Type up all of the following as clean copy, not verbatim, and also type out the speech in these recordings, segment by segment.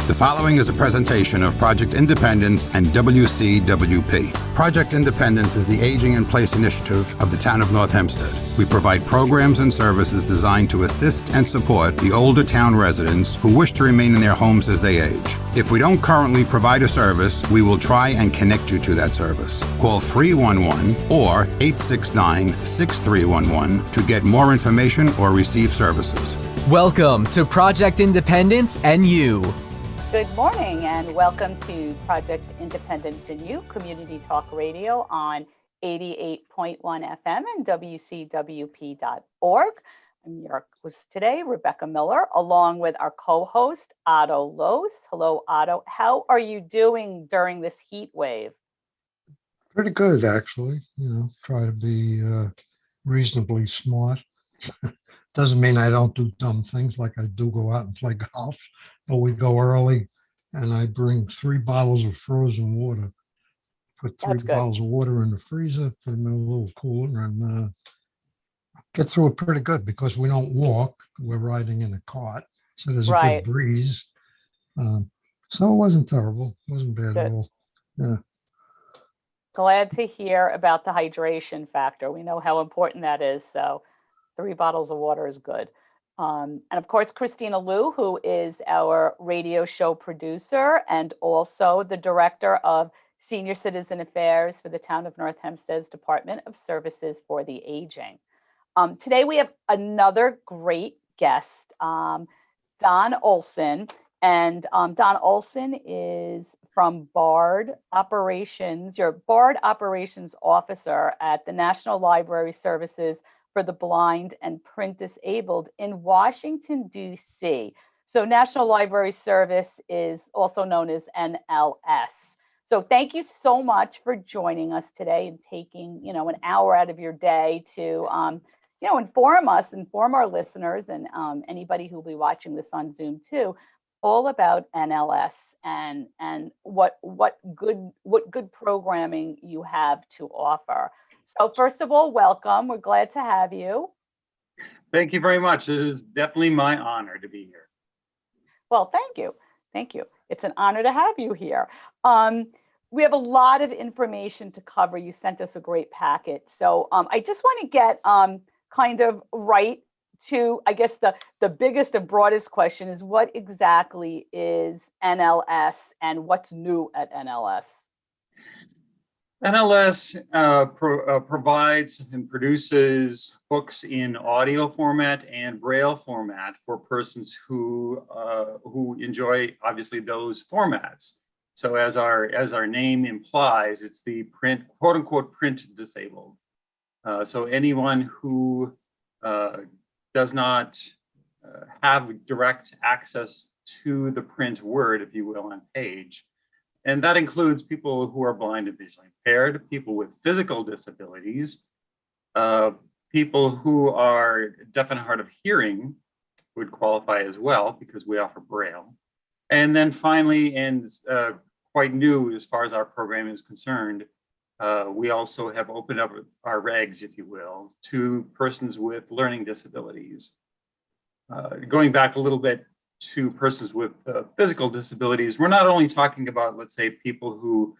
The following is a presentation of Project Independence and WCWP. Project Independence is the Aging in Place initiative of the town of North Hempstead. We provide programs and services designed to assist and support the older town residents who wish to remain in their homes as they age. If we don't currently provide a service, we will try and connect you to that service. Call 311 or 869-6311 to get more information or receive services. Welcome to Project Independence and You. Good morning and welcome to Project Independence and You, Community Talk Radio on 88.1 FM and WCWP.org. I'm your host today, Rebecca Miller, along with our co-host, Otto Lohse. Hello, Otto. How are you doing during this heat wave? Pretty good, actually. Try to be reasonably smart. Doesn't mean I don't do dumb things, like I do go out and play golf, but we go early and I bring 3 bottles of frozen water. Put 3 bottles of water in the freezer, put them in a little cooler, and get through it pretty good because we don't walk. We're riding in a cart, so there's a good breeze. So it wasn't terrible. It wasn't bad at all. Yeah. Glad to hear about the hydration factor. We know how important that is, so 3 bottles of water is good. And of course, Kristina Liu, who is our radio show producer and also the director of Senior Citizen Affairs for the Town of North Hempstead's Department of Services for the Aging. Today we have another great guest, Don Olson. And Don Olson is from BARD Operations, your BARD Operations Officer at the National Library Services for the Blind and Print Disabled in Washington, D.C. So National Library Service is also known as NLS. So thank you so much for joining us today and taking, an hour out of your day to, inform our listeners and anybody who will be watching this on Zoom too, all about NLS and what good programming you have to offer. So first of all, welcome. We're glad to have you. Thank you very much. It is definitely my honor to be here. Well, thank you. Thank you. It's an honor to have you here. We have a lot of information to cover. You sent us a great packet. So I just want to get kind of right to, I guess, the biggest and broadest question is what exactly is NLS and what's new at NLS? NLS provides and produces books in audio format and Braille format for persons who enjoy, obviously, those formats. So as our name implies, it's the print, quote unquote, print disabled. So anyone who does not have direct access to the print word, if you will, on page. And that includes people who are blind and visually impaired, people with physical disabilities, people who are deaf and hard of hearing would qualify as well because we offer Braille. And then finally, and quite new as far as our program is concerned, we also have opened up our regs, if you will, to persons with learning disabilities. Going back a little bit to persons with physical disabilities, we're not only talking about, let's say, people who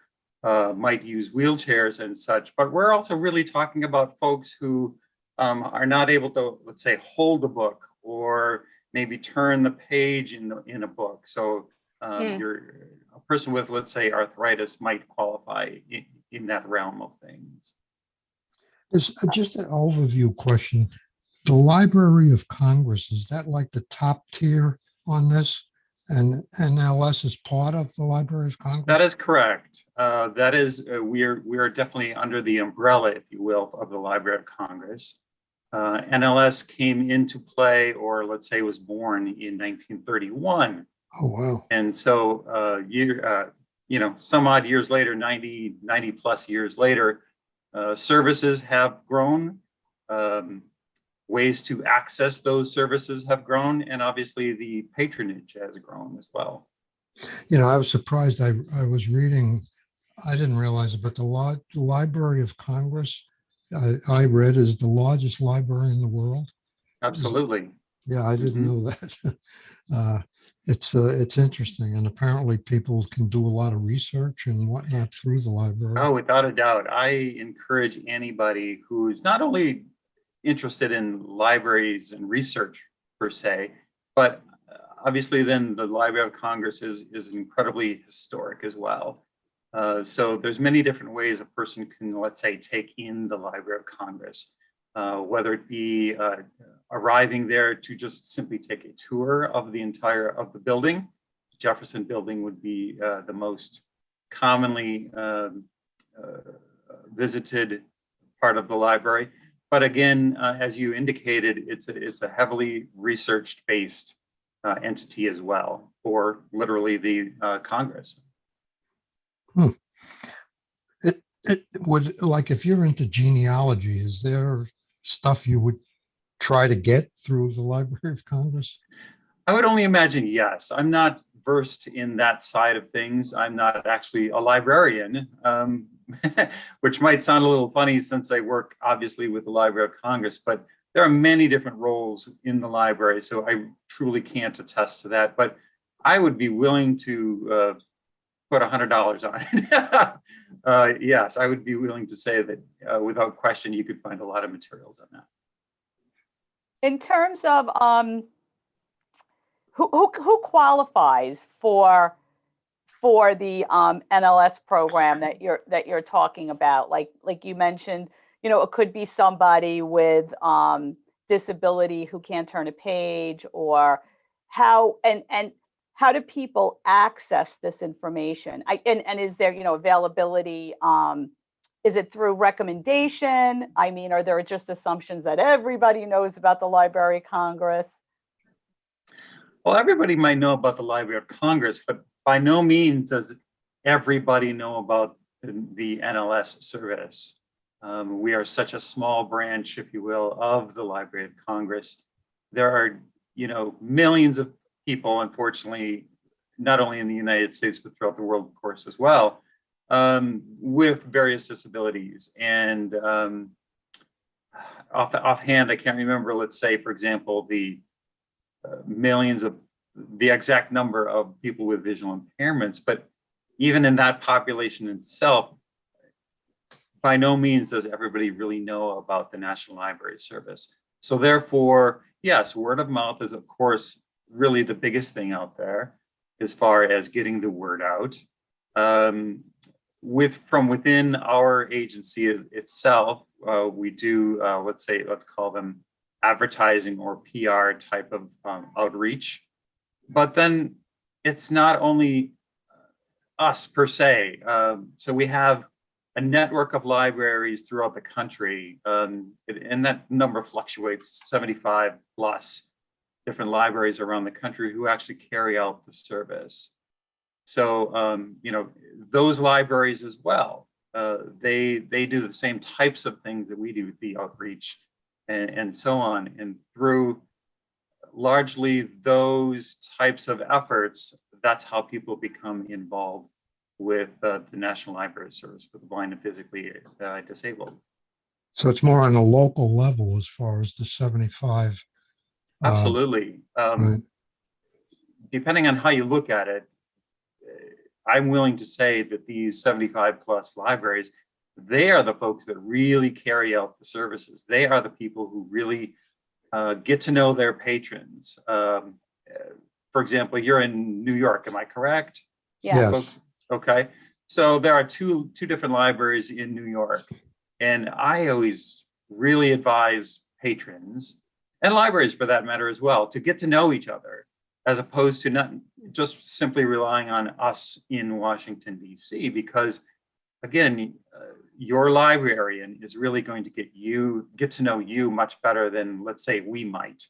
might use wheelchairs and such, but we're also really talking about folks who are not able to, let's say, hold a book or maybe turn the page in a book. So a person with, let's say, arthritis might qualify in that realm of things. There's just an overview question. The Library of Congress, is that like the top tier on this? And NLS is part of the Library of Congress? That is correct. That is, we are definitely under the umbrella, if you will, of the Library of Congress. NLS came into play, or let's say was born in 1931. Oh, wow. And so, some odd years later, 90 plus years later, services have grown. Ways to access those services have grown, and obviously the patronage has grown as well. I was surprised. I was reading, I didn't realize it, but the Library of Congress, I read, is the largest library in the world. Absolutely. Yeah, I didn't know that. It's interesting, and apparently people can do a lot of research and whatnot through the library. Oh, without a doubt. I encourage anybody who's not only interested in libraries and research per se, but obviously then the Library of Congress is incredibly historic as well. So there's many different ways a person can, let's say, take in the Library of Congress, whether it be arriving there to just simply take a tour of the building. Jefferson Building would be the most commonly visited part of the library. But again, as you indicated, it's a heavily research-based entity as well, or literally the Congress. It would, like, if you're into genealogy, is there stuff you would try to get through the Library of Congress? I would only imagine, yes. I'm not versed in that side of things. I'm not actually a librarian, which might sound a little funny since I work obviously with the Library of Congress, but there are many different roles in the library, so I truly can't attest to that. But I would be willing to put $100 on it. Yes, I would be willing to say that without question, you could find a lot of materials on that. In terms of who qualifies for the NLS program that you're talking about, like you mentioned, you know, it could be somebody with disability who can't turn a page, or how do people access this information? And is there, you know, availability? Is it through recommendation? I mean, are there just assumptions that everybody knows about the Library of Congress? Well, everybody might know about the Library of Congress, but by no means does everybody know about the NLS service. We are such a small branch, if you will, of the Library of Congress. There are, you know, millions of people, unfortunately, not only in the United States, but throughout the world, of course, as well, with various disabilities. And offhand, I can't remember, let's say, for example, the millions of the exact number of people with visual impairments, but even in that population itself, by no means does everybody really know about the National Library Service. So therefore, yes, word of mouth is, of course, really the biggest thing out there as far as getting the word out. From within our agency itself, we do, let's call them advertising or PR type of outreach. But then it's not only us per se. So we have a network of libraries throughout the country, and that number fluctuates, 75 plus different libraries around the country who actually carry out the service. So, you know, those libraries as well, they do the same types of things that we do, the outreach and so on. And through largely those types of efforts, that's how people become involved with the National Library Service for the blind and physically disabled. So it's more on a local level as far as the 75. Absolutely. Right. Depending on how you look at it, I'm willing to say that these 75 plus libraries, they are the folks that really carry out the services. They are the people who really get to know their patrons. For example, you're in New York, am I correct? Yeah. Yes. Okay, so there are two different libraries in New York, and I always really advise patrons and libraries for that matter as well to get to know each other, as opposed to not just simply relying on us in Washington, D.C., because again, your librarian is really going to get to know you much better than, let's say, we might,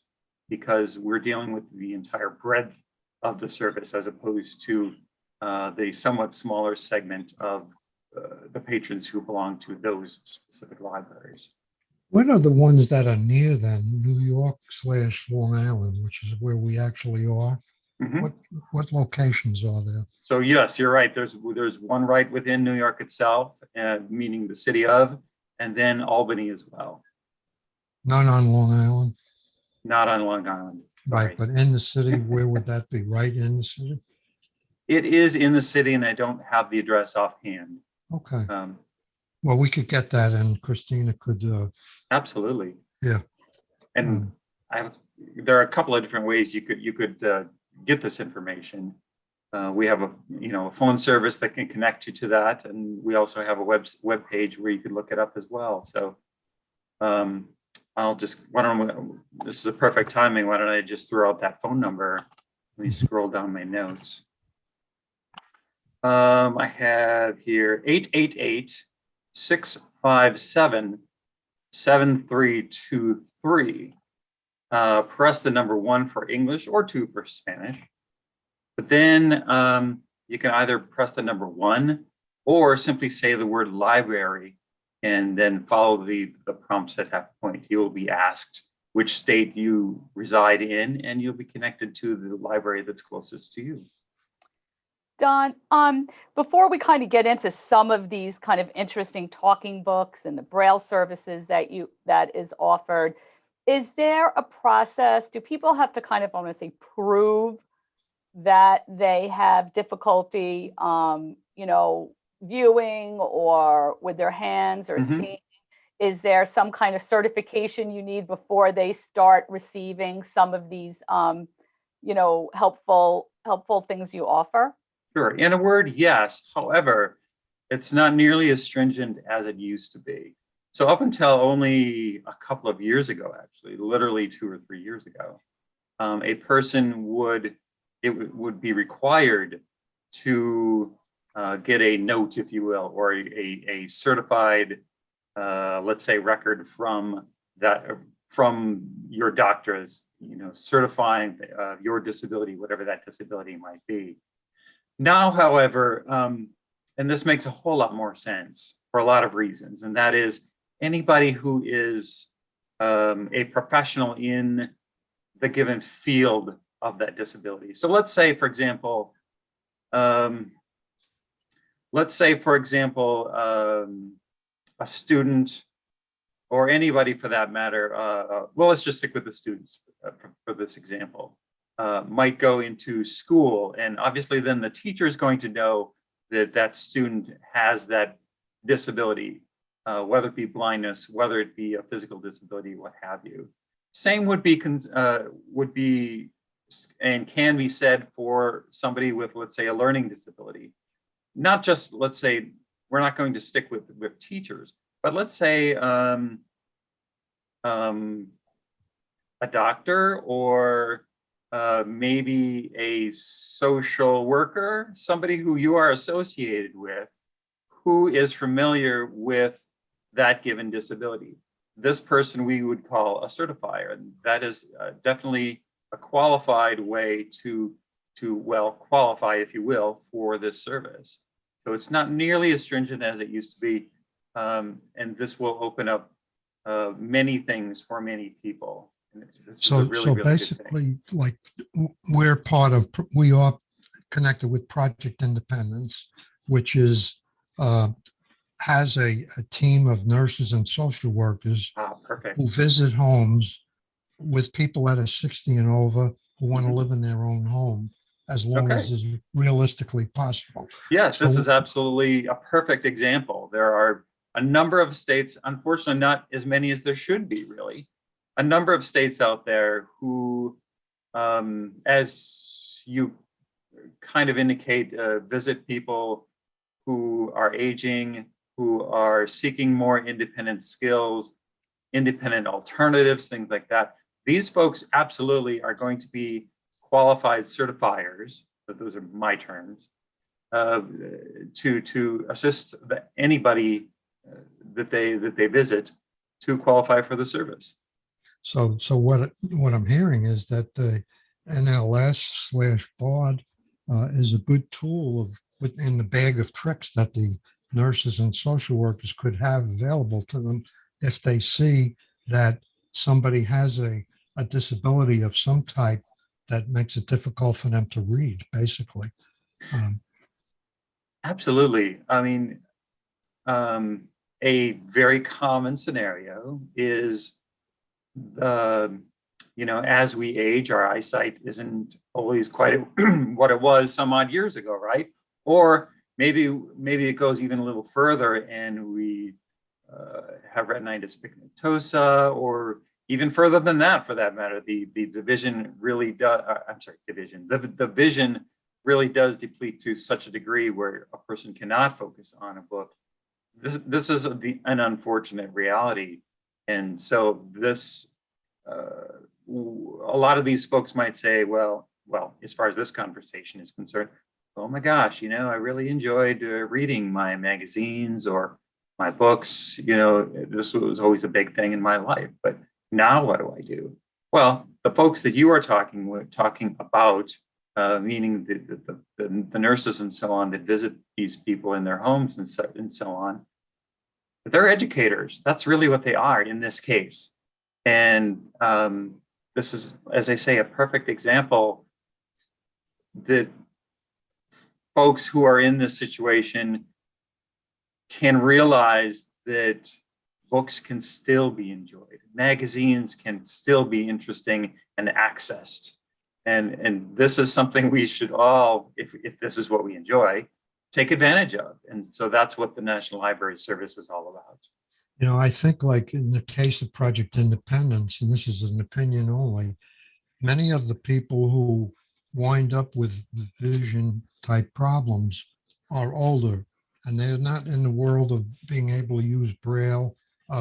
because we're dealing with the entire breadth of the service as opposed to the somewhat smaller segment of the patrons who belong to those specific libraries. What are the ones that are near them? New York/Long Island, which is where we actually are. Mm-hmm. What locations are there? So yes, you're right. There's one right within New York itself, meaning the city of, and then Albany as well. None on Long Island. Not on Long Island. Sorry. Right, but in the city, where would that be? Right in the city? It is in the city, and I don't have the address offhand. Okay, Um, well, we could get that and Kristina could, Absolutely. yeah. And there are a couple of different ways you could get this information. We have a phone service that can connect you to that, and we also have a web page where you could look it up as well. So this is a perfect timing. Why don't I just throw out that phone number? Let me scroll down my notes. I have here 888-657-7323. Press the number 1 for English or 2 for Spanish. But then you can either press the number 1 or simply say the word library and then follow the prompts at that point. You will be asked which state you reside in, and you'll be connected to the library that's closest to you. Don, before we kind of get into some of these kind of interesting talking books and the Braille services that is offered, is there a process? Do people have to kind of, I want to say, prove that they have difficulty, viewing or with their hands or seeing? Is there some kind of certification you need before they start receiving some of these, helpful things you offer? Sure. In a word, yes. However, it's not nearly as stringent as it used to be. So up until only a couple of years ago, actually, literally 2 or 3 years ago, a person would be required to get a note, if you will, or a certified, let's say, record from your doctors, certifying your disability, whatever that disability might be. Now, however, and this makes a whole lot more sense for a lot of reasons, and that is anybody who is a professional in the given field of that disability. So let's say, for example, a student, or anybody for that matter, well, let's just stick with the students for this example. Might go into school, and obviously then the teacher is going to know that that student has that disability, whether it be blindness, whether it be a physical disability, what have you. Same would be and can be said for somebody with, let's say, a learning disability. Not just, let's say, we're not going to stick with teachers, but let's say a doctor, or maybe a social worker, somebody who you are associated with, who is familiar with that given disability. This person we would call a certifier, and that is definitely a qualified way to qualify, if you will, for this service. So it's not nearly as stringent as it used to be, and this will open up many things for many people. So basically, like, we are connected with Project Independence, which is has a team of nurses and social workers who visit homes with people that are 60 and over who want to live in their own home as long as is realistically possible. Yes, this is absolutely a perfect example. There are a number of states, unfortunately not as many as there should be, really, a number of states out there who, as you kind of indicate, visit people who are aging, who are seeking more independent skills, independent alternatives, things like that. These folks absolutely are going to be qualified certifiers, but those are my terms, to assist anybody that they visit to qualify for the service. So what I'm hearing is that the NLS/BARD is a good tool within the bag of tricks that the nurses and social workers could have available to them if they see that somebody has a disability of some type that makes it difficult for them to read, basically. Absolutely. I mean, a very common scenario is as we age, our eyesight isn't always quite what it was some odd years ago, right? Or maybe it goes even a little further and we have retinitis pigmentosa, or even further than that, for that matter. The vision really does, the vision really does deplete to such a degree where a person cannot focus on a book. This is an unfortunate reality. And so this, a lot of these folks might say, well, as far as this conversation is concerned, oh my gosh, I really enjoyed reading my magazines or my books. This was always a big thing in my life, but now what do I do? Well, the folks that you are talking about, meaning the nurses and so on that visit these people in their homes and so on, they're educators. That's really what they are in this case. And this is, as I say, a perfect example that folks who are in this situation can realize that books can still be enjoyed. Magazines can still be interesting and accessed. And this is something we should all, if this is what we enjoy, take advantage of. And so that's what the National Library Service is all about. I think like in the case of Project Independence, and this is an opinion only, many of the people who wind up with vision type problems are older, and they're not in the world of being able to use Braille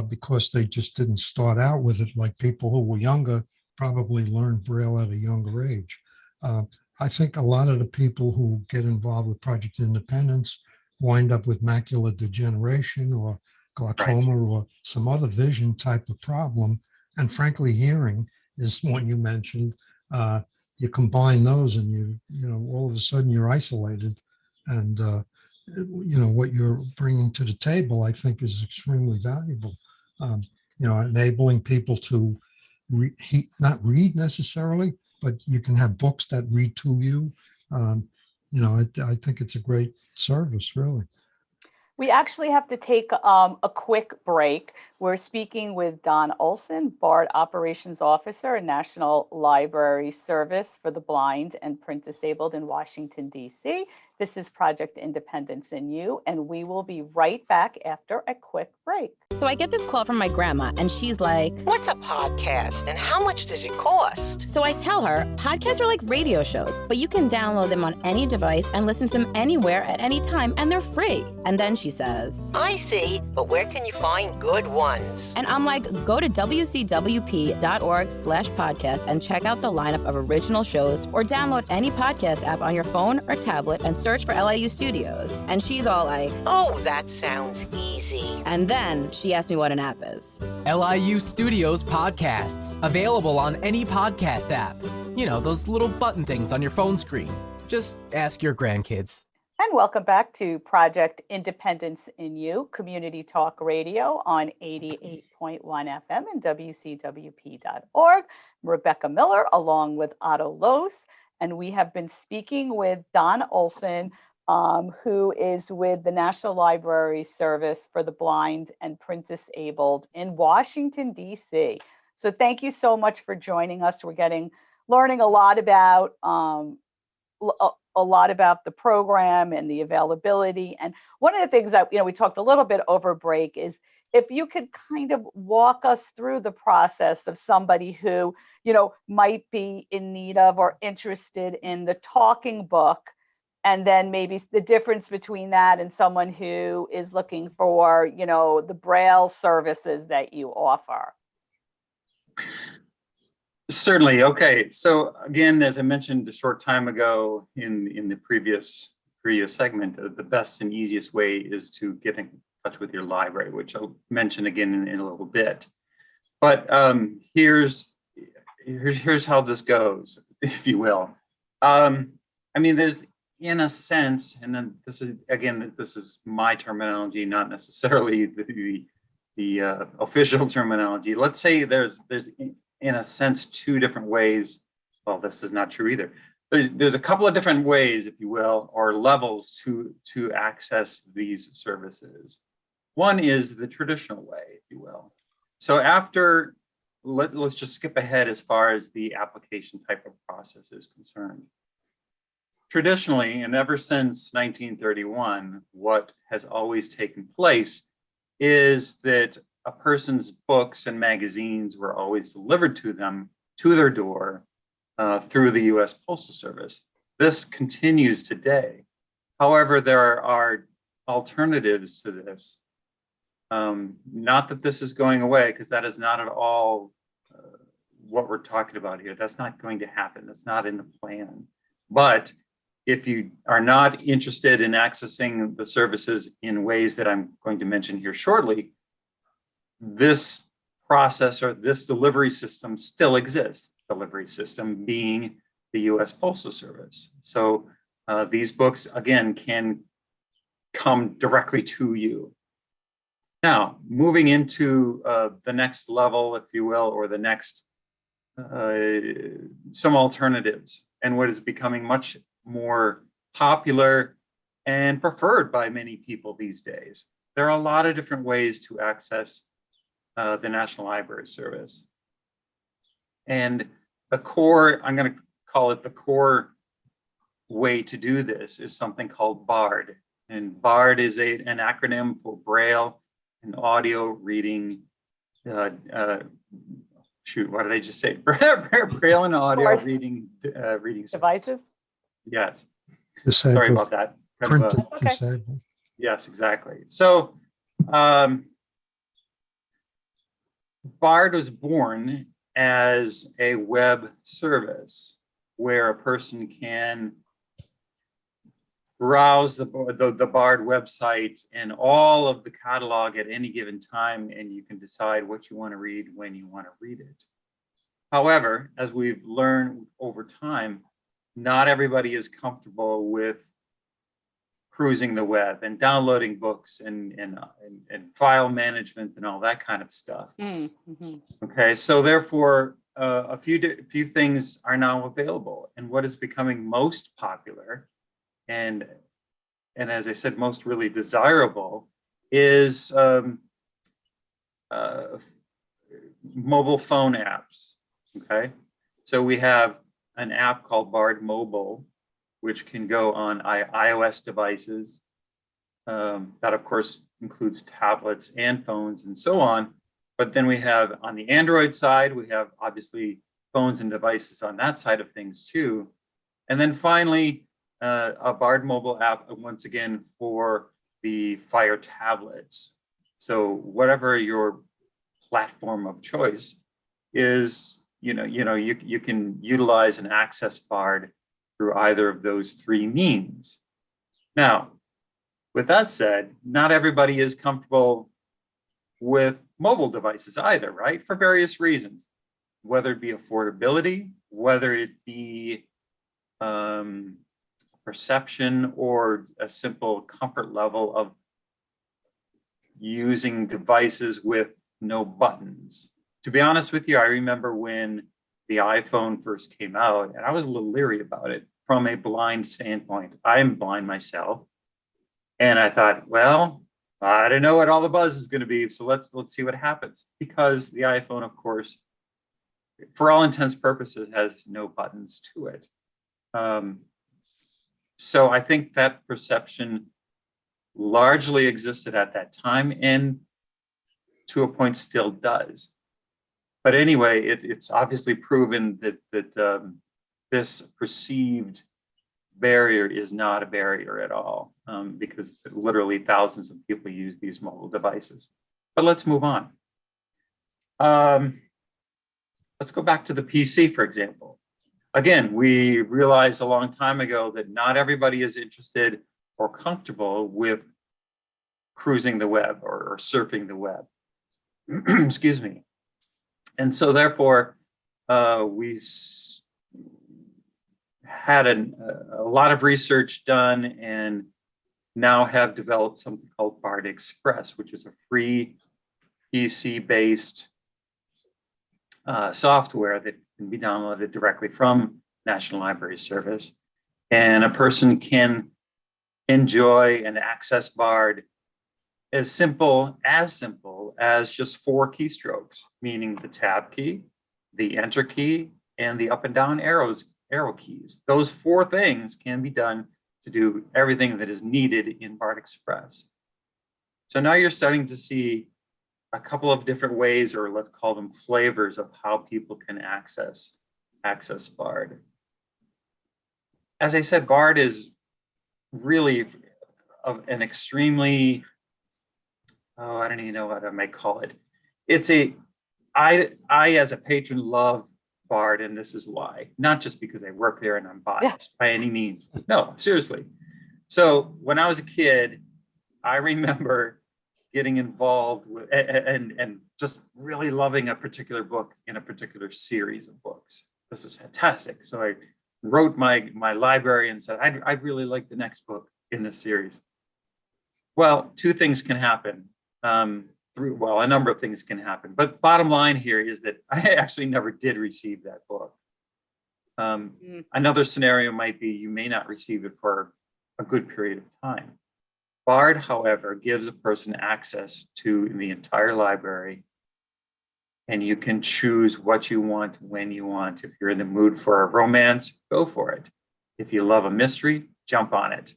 because they just didn't start out with it, like people who were younger probably learned Braille at a younger age. I think a lot of the people who get involved with Project Independence wind up with macular degeneration or glaucoma, right, or some other vision type of problem. And frankly, hearing is one you mentioned. You combine those and you all of a sudden you're isolated. And, what you're bringing to the table, I think, is extremely valuable. Enabling people to not read necessarily, but you can have books that read to you. I think it's a great service, really. We actually have to take a quick break. We're speaking with Don Olson, BARD Operations Officer and National Library Service for the Blind and Print Disabled in Washington, D.C. This is Project Independence in You, and we will be right back after a quick break. So I get this call from my grandma, and she's like, "What's a podcast, and how much does it cost?" So I tell her, podcasts are like radio shows, but you can download them on any device and listen to them anywhere at any time, and they're free. And then she says, "I see, but where can you find good ones?" And I'm like, go to wcwp.org/podcast and check out the lineup of original shows, or download any podcast app on your phone or tablet and search for LIU Studios. And she's all like, "Oh, that sounds easy." And then she asked me what an app is. LIU Studios podcasts, available on any podcast app. Those little button things on your phone screen. Just ask your grandkids. And welcome back to Project Independence in You, Community Talk Radio on 88.1 FM and WCWP.org. I'm Rebecca Miller, along with Otto Lohse, and we have been speaking with Don Olson, who is with the National Library Service for the Blind and Print Disabled in Washington, D.C. So thank you so much for joining us. We're learning a lot about the program and the availability. And one of the things that we talked a little bit over break is if you could kind of walk us through the process of somebody who might be in need of or interested in the talking book, and then maybe the difference between that and someone who is looking for the Braille services that you offer. Certainly. Okay. So again, as I mentioned a short time ago in the previous segment, the best and easiest way is to get in touch with your library, which I'll mention again in a little bit. But here's how this goes, if you will. There's, in a sense, and then this is my terminology, not necessarily the official terminology. Let's say there's in a sense, two different ways. Well, this is not true either. There's a couple of different ways, if you will, or levels to access these services. One is the traditional way, if you will. So after let's just skip ahead as far as the application type of process is concerned. Traditionally, and ever since 1931, what has always taken place is that a person's books and magazines were always delivered to them, to their door, through the US Postal Service. This continues today. However, there are alternatives to this. Not that this is going away, because that is not at all what we're talking about here. That's not going to happen. That's not in the plan. But if you are not interested in accessing the services in ways that I'm going to mention here shortly, this process or this delivery system still exists. Delivery system being the US Postal Service. So these books, again, can come directly to you. Now, moving into the next level, if you will, or the next, some alternatives, and what is becoming much more popular and preferred by many people these days. There are a lot of different ways to access the National Library Service. And the core, I'm going to call it the core way to do this, is something called BARD. And BARD is an acronym for Braille and Audio Reading. Shoot, what did I just say? Braille and Audio Reading Devices? Yes. Disabled. Sorry about that. Printed Okay. disabled. Yes, exactly. So BARD was born as a web service where a person can browse the BARD website and all of the catalog at any given time, and you can decide what you want to read when you want to read it. However, as we've learned over time, not everybody is comfortable with cruising the web and downloading books and file management and all that kind of stuff. Mm-hmm. Okay, so therefore, a few things are now available, and what is becoming most popular, and as I said, most really desirable, is mobile phone apps. Okay, so we have an app called BARD Mobile, which can go on iOS devices. That, of course, includes tablets and phones and so on. But then we have on the Android side, we have obviously phones and devices on that side of things too. And then finally, a BARD Mobile app, once again, for the Fire tablets. So whatever your platform of choice is, you can utilize and access BARD through either of those three means. Now, with that said, not everybody is comfortable with mobile devices either, right? For various reasons, whether it be affordability, whether it be perception, or a simple comfort level of using devices with no buttons. To be honest with you, I remember when the iPhone first came out, and I was a little leery about it from a blind standpoint. I am blind myself. And I thought, well, I don't know what all the buzz is going to be, so let's see what happens. Because the iPhone, of course, for all intents and purposes, has no buttons to it. So I think that perception largely existed at that time, and to a point still does. But anyway, it's obviously proven that this perceived barrier is not a barrier at all, because literally thousands of people use these mobile devices. But let's move on. Let's go back to the PC, for example. Again, we realized a long time ago that not everybody is interested or comfortable with cruising the web or surfing the web. Excuse me. And so therefore, we had a lot of research done and now have developed something called BARD Express, which is a free PC-based software that can be downloaded directly from National Library Service. And a person can enjoy and access BARD as simple as just 4 keystrokes, meaning the tab key, the enter key, and the up and down arrow keys. Those 4 things can be done to do everything that is needed in Bard Express. So now you're starting to see a couple of different ways, or let's call them flavors, of how people can access Bard. As I said, Bard is really an extremely, I don't even know what I might call it. I as a patron love Bard, and this is why. Not just because I work there and I'm biased by any means. No, seriously. So when I was a kid, I remember getting involved with and just really loving a particular book in a particular series of books. This is fantastic. So I wrote my library and said, I really like the next book in this series. Well, 2 things can happen. A number of things can happen. But bottom line here is that I actually never did receive that book. Another scenario might be you may not receive it for a good period of time. Bard, however, gives a person access to the entire library, and you can choose what you want when you want. If you're in the mood for a romance, go for it. If you love a mystery, jump on it.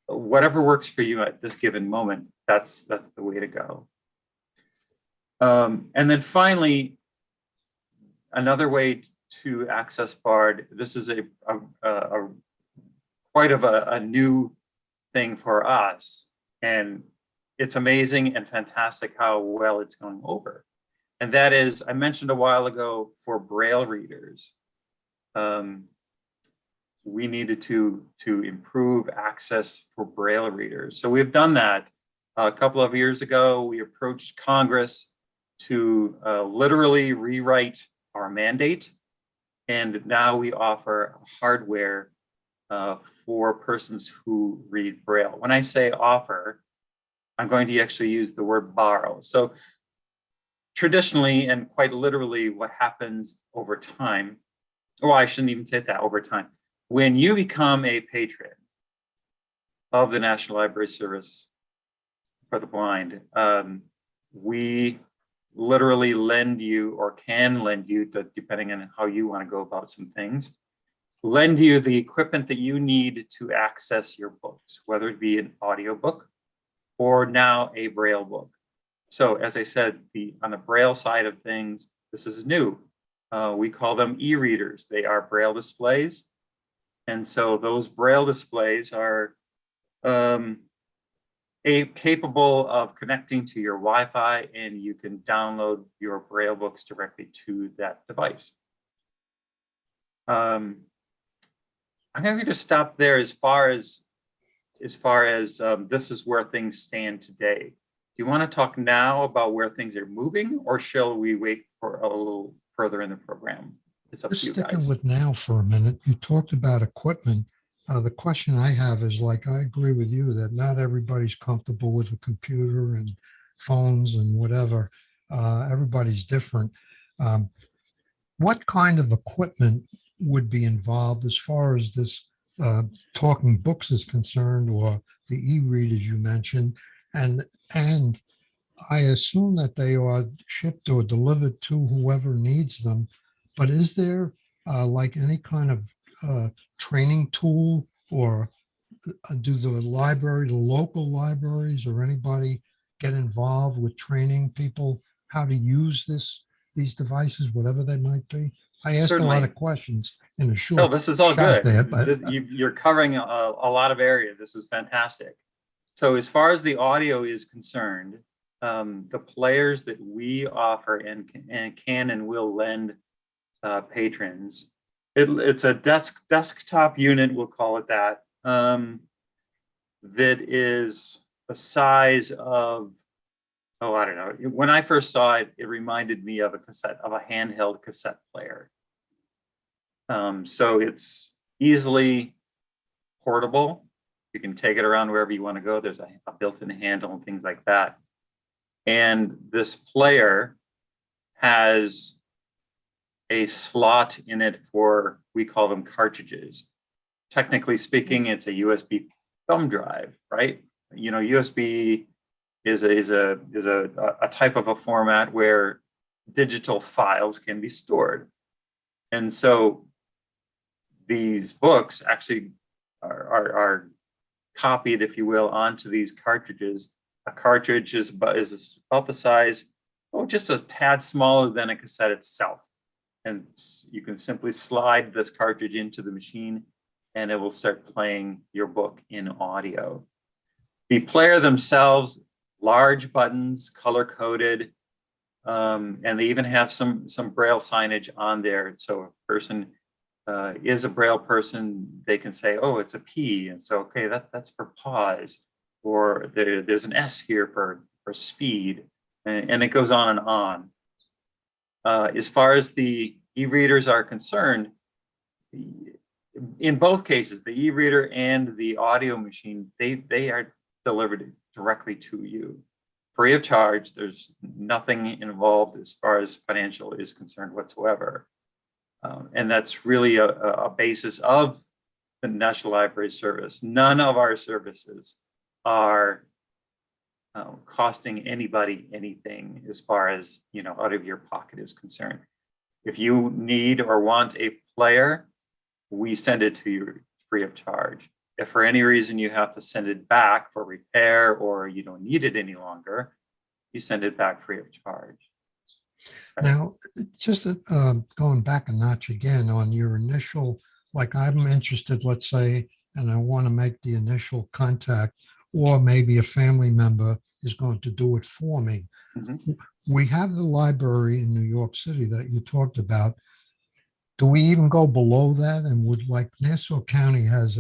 Whatever works for you at this given moment, that's the way to go. And then finally, another way to access Bard, this is quite a new thing for us, and it's amazing and fantastic how well it's going over. And that is, I mentioned a while ago, for Braille readers, we needed to improve access for Braille readers. So we've done that. A couple of years ago, we approached Congress to literally rewrite our mandate, and now we offer hardware for persons who read Braille. When I say offer, I'm going to actually use the word borrow. So traditionally and quite literally, what happens over time, well, I shouldn't even say that, over time. When you become a patron of the National Library Service for the Blind, we literally lend you, or can lend you, depending on how you want to go about some things, lend you the equipment that you need to access your books, whether it be an audiobook or now a Braille book. So as I said, on the Braille side of things, this is new. We call them e-readers. They are Braille displays. And so those Braille displays are capable of connecting to your Wi-Fi, and you can download your Braille books directly to that device. I'm going to just stop there as far as this is where things stand today. Do you want to talk now about where things are moving, or shall we wait for a little further in the program? It's up to you guys. Sticking with now for a minute, you talked about equipment. The question I have is, like, I agree with you that not everybody's comfortable with a computer and phones and whatever. Everybody's different. What kind of equipment would be involved as far as this talking books is concerned, or the e-readers you mentioned? And I assume that they are shipped or delivered to whoever needs them. But is there like any kind of training tool, or do the local libraries or anybody get involved with training people how to use these devices, whatever they might be? I asked Certainly. a lot of questions in a short No, this is all shot good. there, but You're covering a lot of area. This is fantastic. So as far as the audio is concerned, the players that we offer and can and will lend patrons, it's a desktop unit, we'll call it that, that is the size of, oh, I don't know. When I first saw it, it reminded me of a handheld cassette player. So it's easily portable. You can take it around wherever you want to go. There's a built-in handle and things like that. And this player has a slot in it for, we call them cartridges. Technically speaking, it's a USB thumb drive, right? You know, USB a type of a format where digital files can be stored. And so these books actually are copied, if you will, onto these cartridges. A cartridge is about the size, just a tad smaller than a cassette itself. And you can simply slide this cartridge into the machine and it will start playing your book in audio. The player themselves, large buttons, color-coded, and they even have some Braille signage on there. So if a person is a Braille person, they can say, oh, it's a P. And so, okay, that's for pause. Or there's an S here for speed. And it goes on and on. As far as the e-readers are concerned, in both cases, the e-reader and the audio machine, they are delivered directly to you, free of charge. There's nothing involved as far as financial is concerned whatsoever. And that's really a basis of the National Library Service. None of our services are costing anybody anything as far as, out of your pocket is concerned. If you need or want a player, we send it to you free of charge. If for any reason you have to send it back for repair or you don't need it any longer, you send it back free of charge. Now, just going back a notch again on your initial, like I'm interested, let's say, and I want to make the initial contact, or maybe a family member is going to do it for me. Mhm. We have the library in New York City that you talked about. Do we even go below that? And would, like, Nassau County has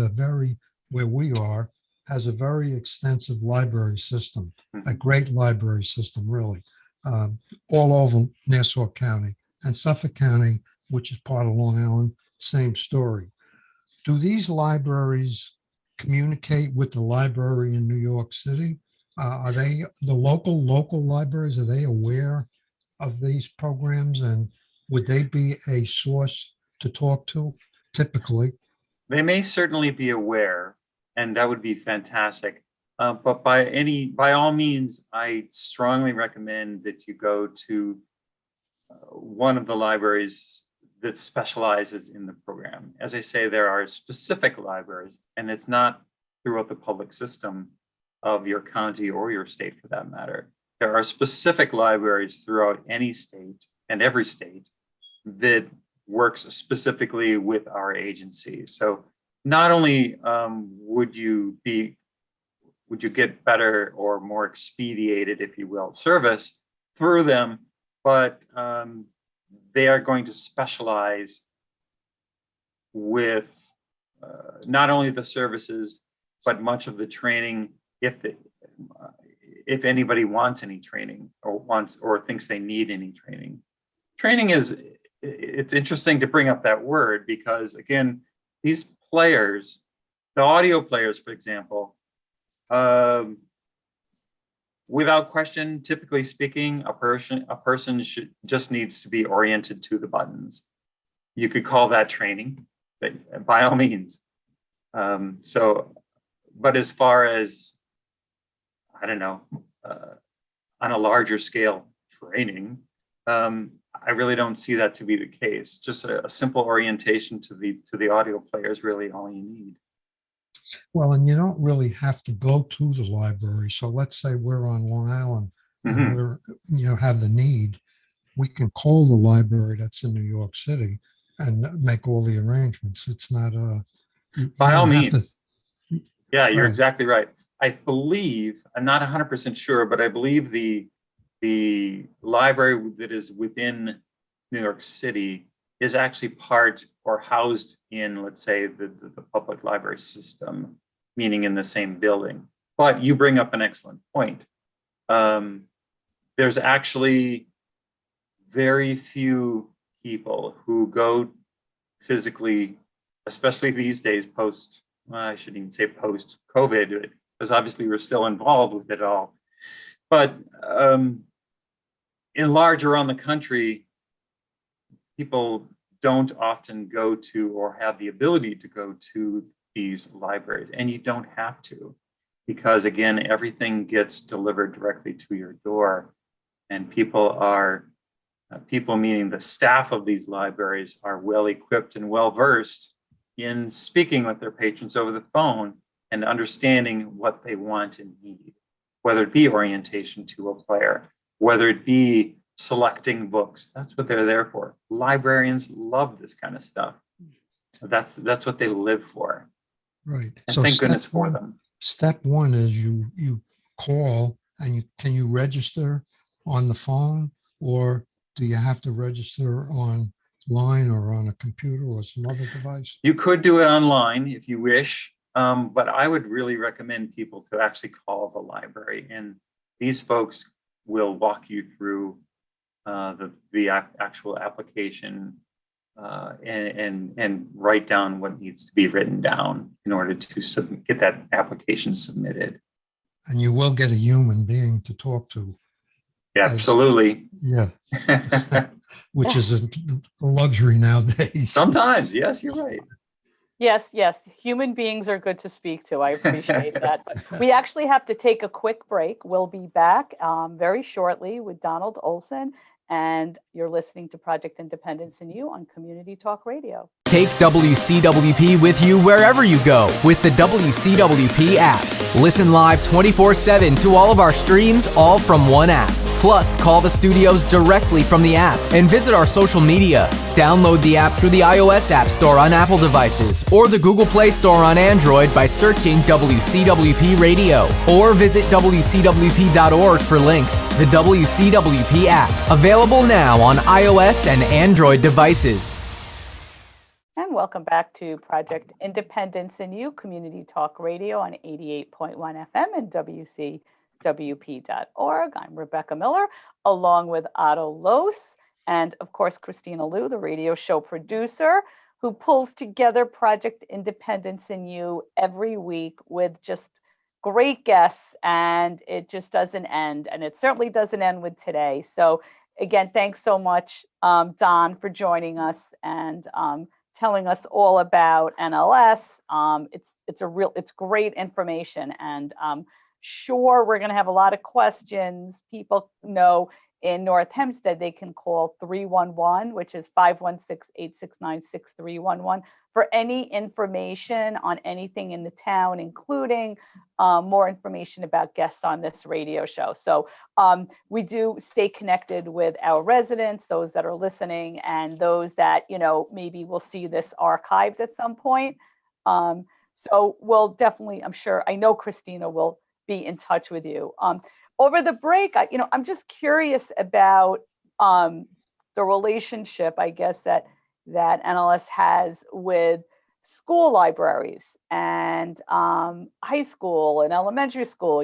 where we are, has a very extensive library system, a great library system, really, all over Nassau County. And Suffolk County, which is part of Long Island, same story. Do these libraries communicate with the library in New York City? Are they, the local libraries, are they aware of these programs, and would they be a source to talk to typically? They may certainly be aware, and that would be fantastic. But by all means, I strongly recommend that you go to one of the libraries that specializes in the program. As I say, there are specific libraries, and it's not throughout the public system of your county or your state for that matter. There are specific libraries throughout any state and every state that works specifically with our agency. So not only would you get better or more expedited, if you will, service through them, but they are going to specialize with not only the services, but much of the training, if anybody wants any training or thinks they need any training. Training it's interesting to bring up that word because, again, these players, the audio players, for example, without question, typically speaking, a person just needs to be oriented to the buttons. You could call that training, but by all means. But as far as, I don't know, on a larger scale training, I really don't see that to be the case. Just a simple orientation to the audio player is really all you need. Well, and you don't really have to go to the library. So let's say we're on Long Island and we're, have the need. We can call the library that's in New York City and make all the arrangements. It's not by all means. Yeah, you're Right. exactly right. I believe, I'm not 100% sure, but I believe the library that is within New York City is actually part or housed in, let's say, the public library system, meaning in the same building. But you bring up an excellent point. There's actually very few people who go physically, especially these days I shouldn't even say post-COVID, because obviously we're still involved with it all. But in large around the country, people don't often go to or have the ability to go to these libraries, and you don't have to. because again, everything gets delivered directly to your door, and people meaning the staff of these libraries are well equipped and well versed in speaking with their patrons over the phone and understanding what they want and need, whether it be orientation to a player, whether it be selecting books. That's what they're there for. Librarians love this kind of stuff. That's what they live for. Right. And So thank goodness step for one, them. step one is you call and can you register on the phone, or do you have to register online or on a computer or some other device? You could do it online if you wish, but I would really recommend people to actually call the library, and these folks will walk you through the actual application and write down what needs to be written down in order to get that application submitted. And you will get a human being to talk to. Yeah, absolutely. Yeah. Which is a luxury nowadays. Sometimes, yes, you're right. Yes, yes. Human beings are good to speak to. I appreciate that. But we actually have to take a quick break. We'll be back very shortly with Donald Olson, and you're listening to Project Independence in You on Community Talk Radio. Take WCWP with you wherever you go with the WCWP app. Listen live 24/7 to all of our streams, all from one app. Plus, call the studios directly from the app and visit our social media. Download the app through the iOS App Store on Apple devices or the Google Play Store on Android by searching WCWP Radio, or visit WCWP.org for links. The WCWP app, available now on iOS and Android devices. And welcome back to Project Independence in You, Community Talk Radio on 88.1 FM and WCWP.org. I'm Rebecca Miller, along with Otto Lohse, and of course, Kristina Lu, the radio show producer, who pulls together Project Independence in You every week with just great guests, and it just doesn't end. And it certainly doesn't end with today. So again, thanks so much, Don, for joining us and telling us all about NLS. It's great information, and sure, we're going to have a lot of questions. People know in North Hempstead, they can call 311, which is 516-869-6311, for any information on anything in the town, including more information about guests on this radio show. So we do stay connected with our residents, those that are listening, and those that, maybe will see this archived at some point. So we'll definitely, I know Kristina will be in touch with you. Over the break, I'm just curious about the relationship, I guess, that NLS has with school libraries and high school and elementary school.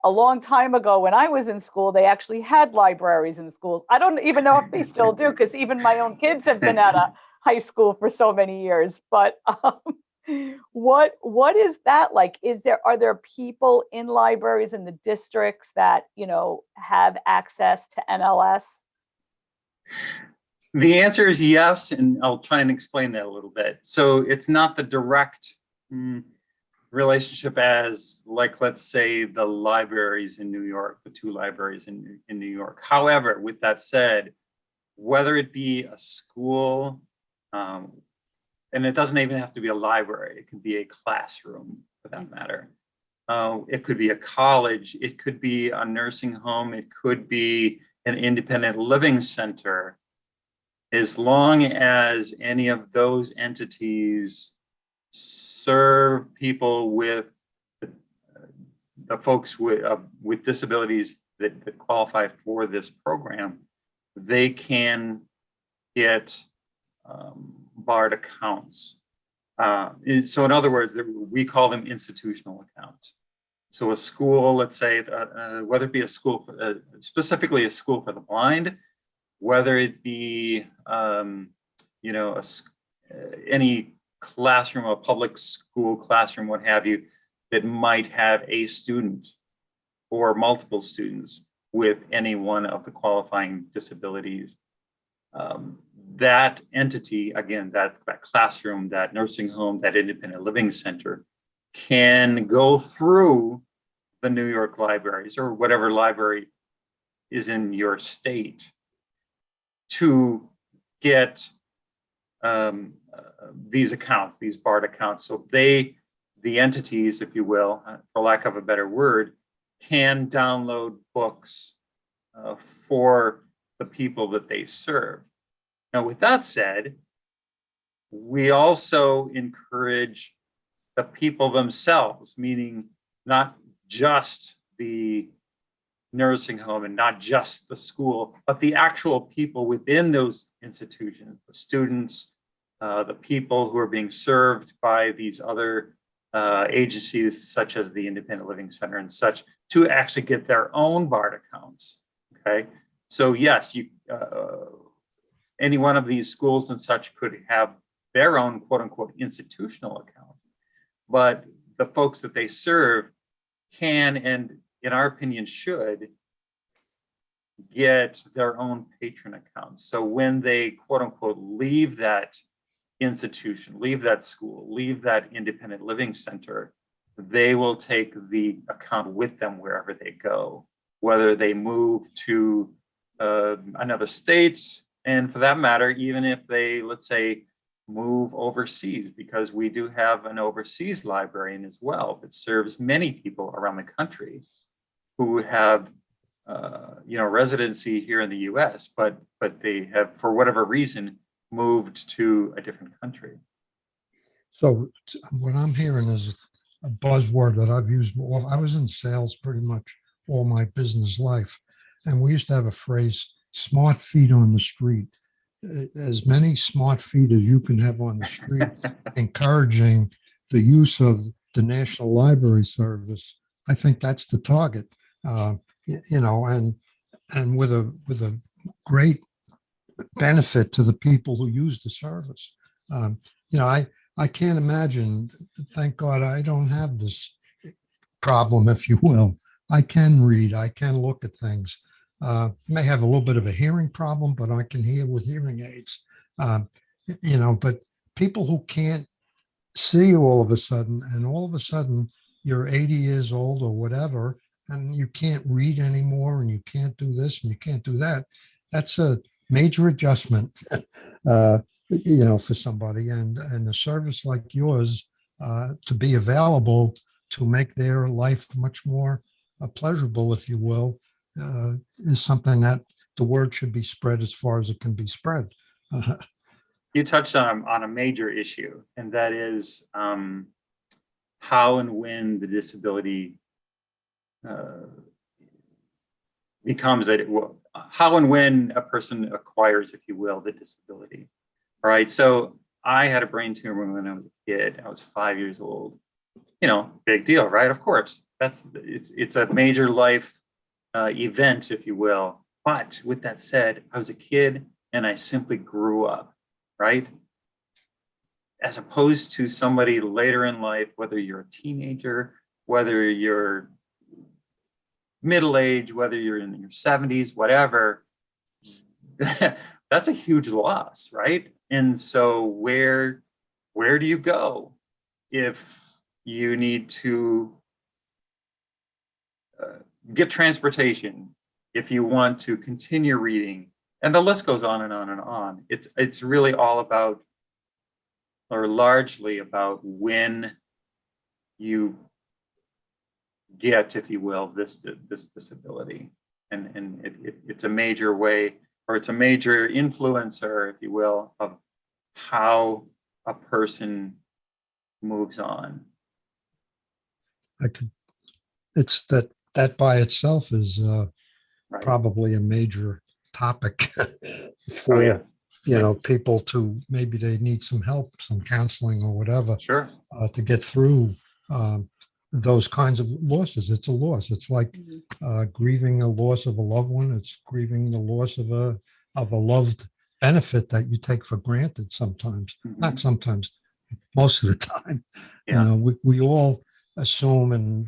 A long time ago when I was in school, they actually had libraries in the schools. I don't even know if they still do, because even my own kids have been out of high school for so many years. But what is that like? Are there people in libraries in the districts that have access to NLS? The answer is yes, and I'll try and explain that a little bit. So it's not the direct relationship as, like, let's say the libraries in New York, the two libraries in New York. However, with that said, whether it be a school, and it doesn't even have to be a library, it could be a classroom for that matter. It could be a college, it could be a nursing home, it could be an independent living center. As long as any of those entities serve people with the folks with disabilities that qualify for this program, they can get barred accounts. So in other words, we call them institutional accounts. So a school, let's say, whether it be a school, specifically a school for the blind, whether it be any classroom, a public school classroom, what have you, that might have a student or multiple students with any one of the qualifying disabilities. That entity, again, that classroom, that nursing home, that independent living center, can go through the New York libraries or whatever library is in your state to get these accounts, these BART accounts. So the entities, if you will, for lack of a better word, can download books for the people that they serve. Now, with that said, we also encourage the people themselves, meaning not just the nursing home and not just the school, but the actual people within those institutions, the students, the people who are being served by these other agencies, such as the Independent Living Center and such, to actually get their own BART accounts. Okay, so yes, any one of these schools and such could have their own quote unquote institutional account, but the folks that they serve can, and in our opinion should, get their own patron accounts. So when they quote unquote leave that institution, leave that school, leave that independent living center, they will take the account with them wherever they go, whether they move to another state, and for that matter, even if they, let's say, move overseas, because we do have an overseas librarian as well that serves many people around the country who have residency here in the US, but they have, for whatever reason, moved to a different country. So what I'm hearing is a buzzword that I've used more. I was in sales pretty much all my business life, and we used to have a phrase, smart feet on the street. As many smart feet as you can have on the street, encouraging the use of the National Library Service. I think that's the target, and with a great benefit to the people who use the service. I can't imagine, thank God I don't have this problem, if you will. I can read, I can look at things. May have a little bit of a hearing problem, but I can hear with hearing aids. But people who can't see all of a sudden, and all of a sudden you're 80 years old or whatever, and you can't read anymore, and you can't do this and you can't do that. That's a major adjustment, for somebody, and a service like yours to be available to make their life much more pleasurable, if you will, is something that the word should be spread as far as it can be spread. You touched on a major issue, and that is how and when the disability becomes how and when a person acquires, if you will, the disability. All right. So I had a brain tumor when I was a kid. I was 5 years old. Big deal, right? Of course, it's a major life event, if you will. But with that said, I was a kid and I simply grew up, right? As opposed to somebody later in life, whether you're a teenager, whether you're middle age, whether you're in your 70s, whatever, that's a huge loss, right? And so where do you go if you need to get transportation, if you want to continue reading, and the list goes on and on and on. It's really all about, or largely about, when you get, if you will, this disability, and it's a major way, or it's a major influencer, if you will, of how a person moves on. It's that by itself is Right. probably a major topic for people to, maybe they need some help, some counseling or whatever, Sure. to get through those kinds of losses. It's a loss. It's like grieving a loss of a loved one. It's grieving the loss of a loved benefit that you take for granted sometimes. Mm-hmm. Not sometimes, most of the time. Yeah. We all assume, and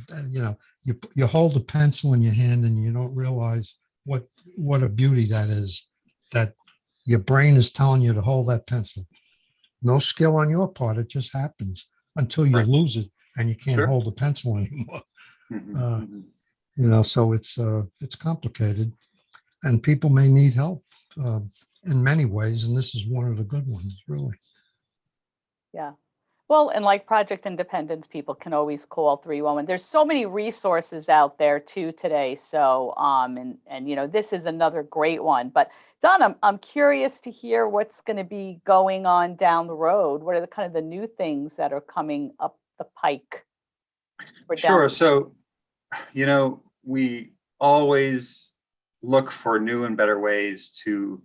you hold a pencil in your hand and you don't realize what a beauty that is, that your brain is telling you to hold that pencil. No skill on your part. It just happens until you Right. lose it. and you can't Sure. hold a pencil anymore. Mhm, Uh, mhm. So it's complicated, and people may need help in many ways, and this is one of the good ones, really. Yeah. Well, and like Project Independence, people can always call 311. There's so many resources out there too today. So, and this is another great one. But Don, I'm curious to hear what's going to be going on down the road. What are the kind of the new things that are coming up the pike? Sure. So, we always look for new and better ways to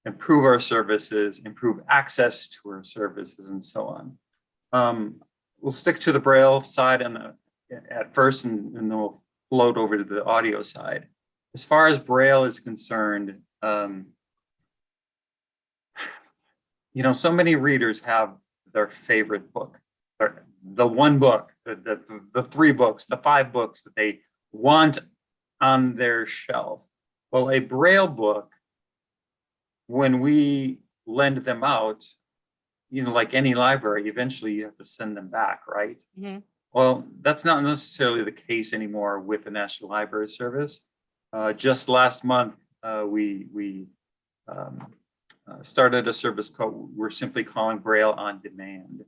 improve our services, improve access to our services, and so on. We'll stick to the Braille side at first, and then we'll float over to the audio side. As far as Braille is concerned, so many readers have their favorite book, the one book, the 3 books, the 5 books that they want on their shelf. Well, a Braille book, when we lend them out, like any library, eventually you have to send them back, right? Mhm. Well, that's not necessarily the case anymore with the National Library Service. Just last month, we started a service we're simply calling Braille on Demand,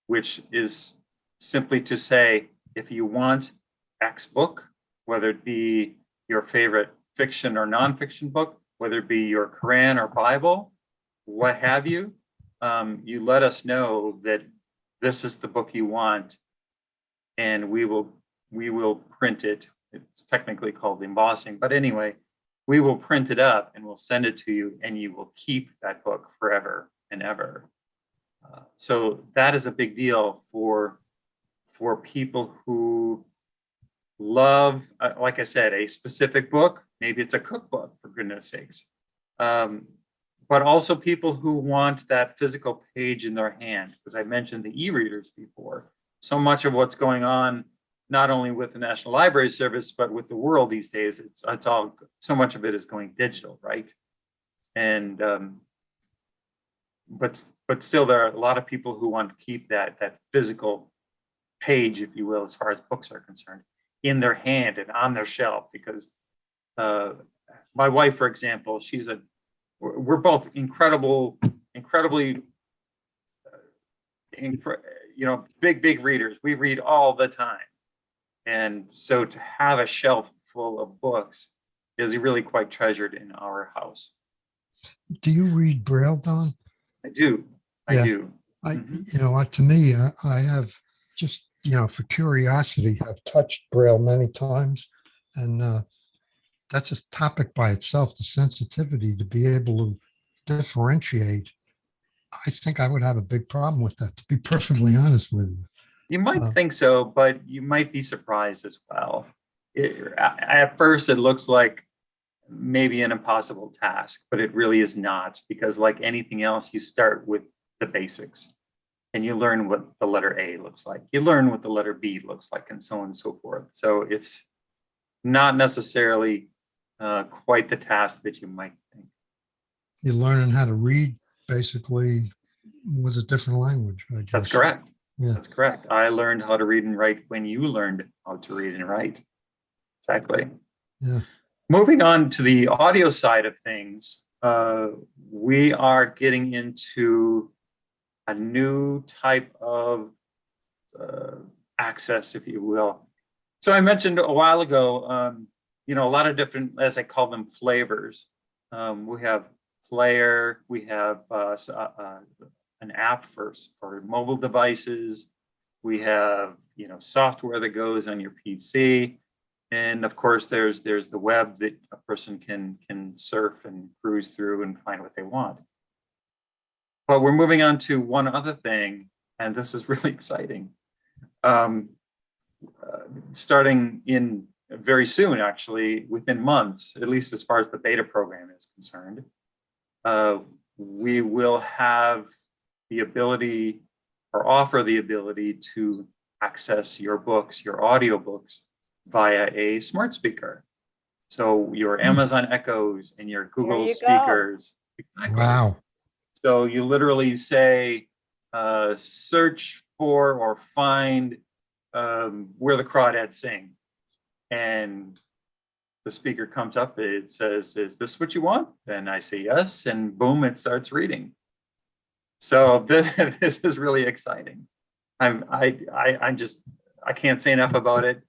which is simply to say, if you want X book, whether it be your favorite fiction or nonfiction book, whether it be your Quran or Bible, what have you, you let us know that this is the book you want, and we will print it. It's technically called embossing, but anyway, we will print it up and we'll send it to you, and you will keep that book forever and ever. So that is a big deal for people who love, like I said, a specific book. Maybe it's a cookbook, for goodness sakes. But also people who want that physical page in their hand, because I mentioned the e-readers before. So much of what's going on, not only with the National Library Service, but with the world these days, it's all, so much of it is going digital, right? And but still, there are a lot of people who want to keep that physical page, if you will, as far as books are concerned, in their hand and on their shelf. Because my wife, for example, we're both incredibly, big readers. We read all the time. And so to have a shelf full of books is really quite treasured in our house. Do you read Braille, Don? I do. Yeah. I do. To me, I have just, for curiosity, I've touched Braille many times, and that's a topic by itself, the sensitivity to be able to differentiate. I think I would have a big problem with that, to be perfectly honest with you. You might think so, but you might be surprised as well. At first, it looks like maybe an impossible task, but it really is not, because like anything else, you start with the basics and you learn what the letter A looks like. You learn what the letter B looks like, and so on and so forth. So it's not necessarily quite the task that you might think. You're learning how to read basically with a different language, I guess. That's correct. Yeah. That's correct. I learned how to read and write when you learned how to read and write. Exactly. Yeah. Moving on to the audio side of things, we are getting into a new type of access, if you will. So I mentioned a while ago, a lot of different, as I call them, flavors. We have player, we have an app for mobile devices. We have, software that goes on your PC. And of course, there's the web that a person can surf and cruise through and find what they want. But we're moving on to one other thing, and this is really exciting. Starting in very soon, actually, within months, at least as far as the beta program is concerned, we will have the ability, or offer the ability, to access your books, your audio books, via a smart speaker. So your Amazon Echoes and your Google speakers. Exactly. Wow. So you literally say, search for or find Where the Crawdads Sing. And the speaker comes up, it says, "Is this what you want?" And I say yes, and boom, it starts reading. So this is really exciting. I can't say enough about it.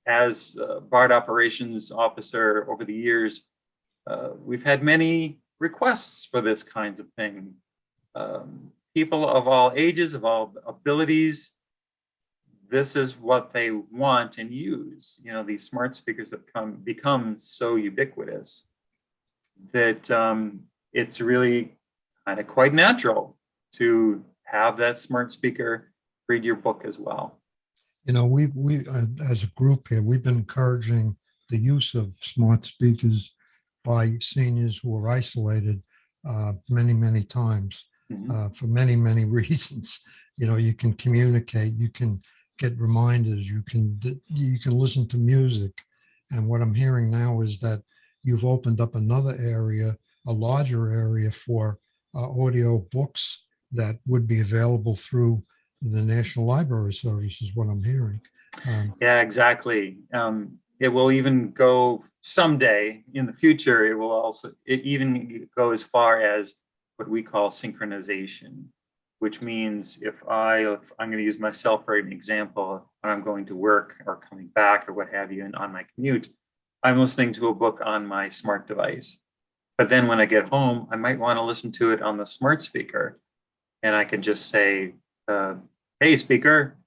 As BARD operations officer over the years, we've had many requests for this kind of thing. People of all ages, of all abilities, this is what they want and use. You know, these smart speakers have become so ubiquitous that it's really kind of quite natural to have that smart speaker read your book as well. You know, we as a group here, we've been encouraging the use of smart speakers by seniors who are isolated many times for many reasons. You know, you can communicate, you can get reminders, you can listen to music. And what I'm hearing now is that you've opened up another area, a larger area for audio books that would be available through the National Library Service, is what I'm hearing. Yeah, exactly. It will even go someday in the future. It even go as far as what we call synchronization, which means if I'm going to use myself for an example, when I'm going to work or coming back or what have you, and on my commute, I'm listening to a book on my smart device. But then when I get home, I might want to listen to it on the smart speaker, and I can just say, "Hey, speaker,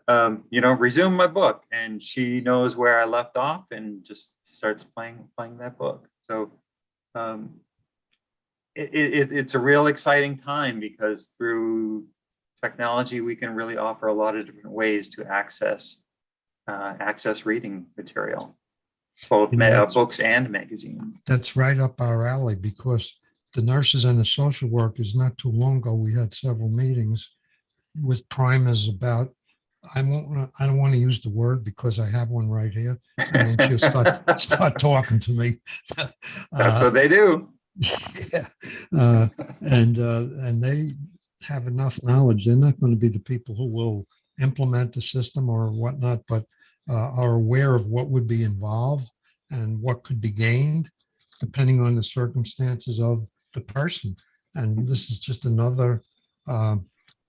resume my book," and she knows where I left off and just starts playing that book. So it's a real exciting time, because through technology we can really offer a lot of different ways to access reading material, both books and magazines. That's right up our alley, because the nurses and the social workers, not too long ago, we had several meetings with primers about, I don't want to use the word because I have one right here, and then she'll start talking to me. That's what they do. Yeah. And they have enough knowledge. They're not going to be the people who will implement the system or whatnot, but are aware of what would be involved and what could be gained depending on the circumstances of the person. And this is just another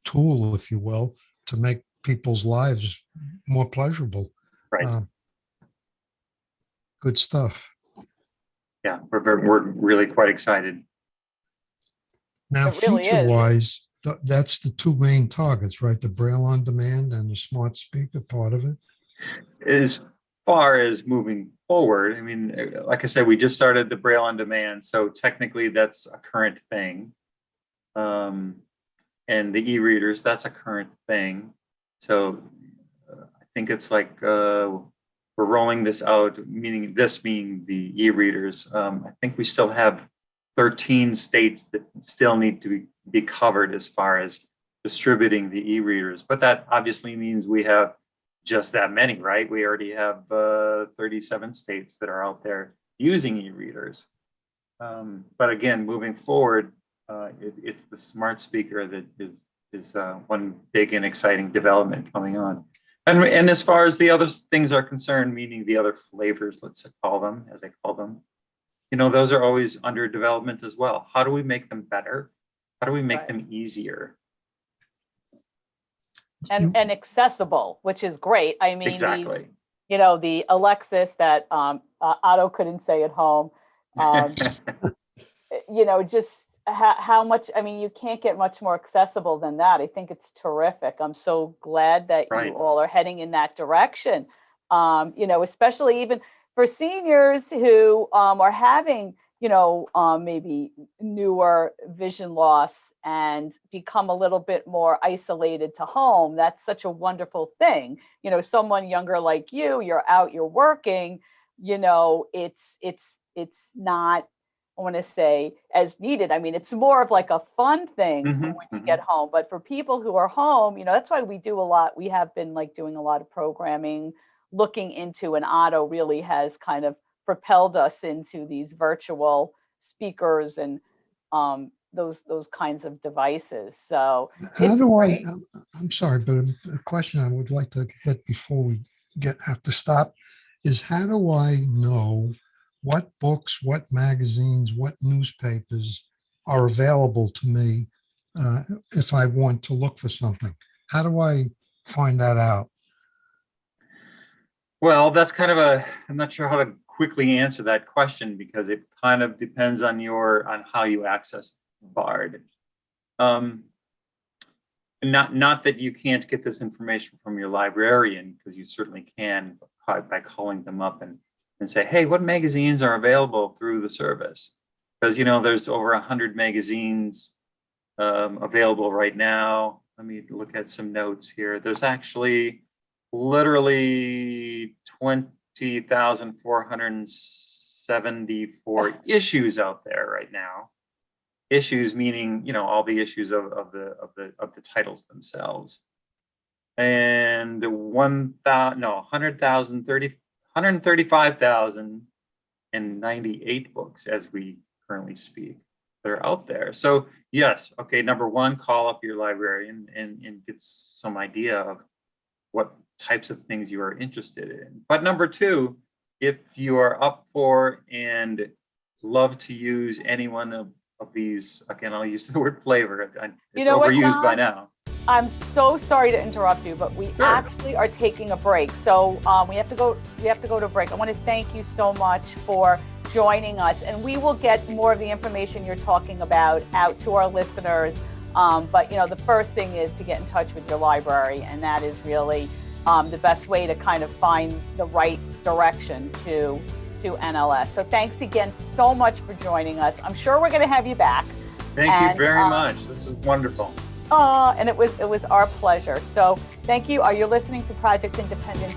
tool, if you will, to make people's lives more pleasurable. Right. Good stuff. Yeah, we're really quite excited. Now, It really is. future-wise, that's the two main targets, right? The Braille on Demand and the smart speaker part of it. As far as moving forward, I mean, like I said, we just started the Braille on Demand, so technically that's a current thing. And the e-readers, that's a current thing. So I think it's like we're rolling this out, meaning this being the e-readers. I think we still have 13 states that still need to be covered as far as distributing the e-readers, but that obviously means we have just that many, right? We already have 37 states that are out there using e-readers. But again, moving forward, it's the smart speaker that is one big and exciting development coming on. And as far as the other things are concerned, meaning the other flavors, let's call them, as I call them, those are always under development as well. How do we make them better? How do we make them easier? And accessible, which is great. I mean, exactly. The Alexis that Otto couldn't say at home, just how much, I mean, you can't get much more accessible than that. I think it's terrific. I'm so glad that you all are heading in that direction, especially even for seniors who are having, maybe newer vision loss and become a little bit more isolated to home. That's such a wonderful thing. Someone younger like you're out, you're working, it's not, I want to say, as needed. I mean, it's more of like a fun thing when you get home. But for people who are home, that's why we do a lot. We have been doing a lot of programming, looking into, and Otto really has kind of propelled us into these virtual speakers and those kinds of devices. So How it's do I, great. I'm sorry, but a question I would like to hit before we have to stop is how do I know what books, what magazines, what newspapers are available to me if I want to look for something? How do I find that out? Well, that's kind of I'm not sure how to quickly answer that question because it kind of depends on how you access BARD. Not that you can't get this information from your librarian, because you certainly can by calling them up and say, hey, what magazines are available through the service? Because, there's over 100 magazines available right now. Let me look at some notes here. There's actually literally 20,474 issues out there right now. Issues meaning, all the issues of the titles themselves. And 135,098 books as we currently speak that are out there. So yes, okay, number one, call up your librarian and get some idea of what types of things you are interested in. But number two, if you are up for and love to use any one of these, again, I'll use the word flavor. It's overused by now. I'm so sorry to interrupt you, but we actually are taking a break. So we have to go to break. I want to thank you so much for joining us, and we will get more of the information you're talking about out to our listeners. But the first thing is to get in touch with your library, and that is really the best way to kind of find the right direction to NLS. So thanks again so much for joining us. I'm sure we're going to have you back. Thank you very much. This is wonderful. And it was our pleasure. So thank you. Are you listening to Project Independence?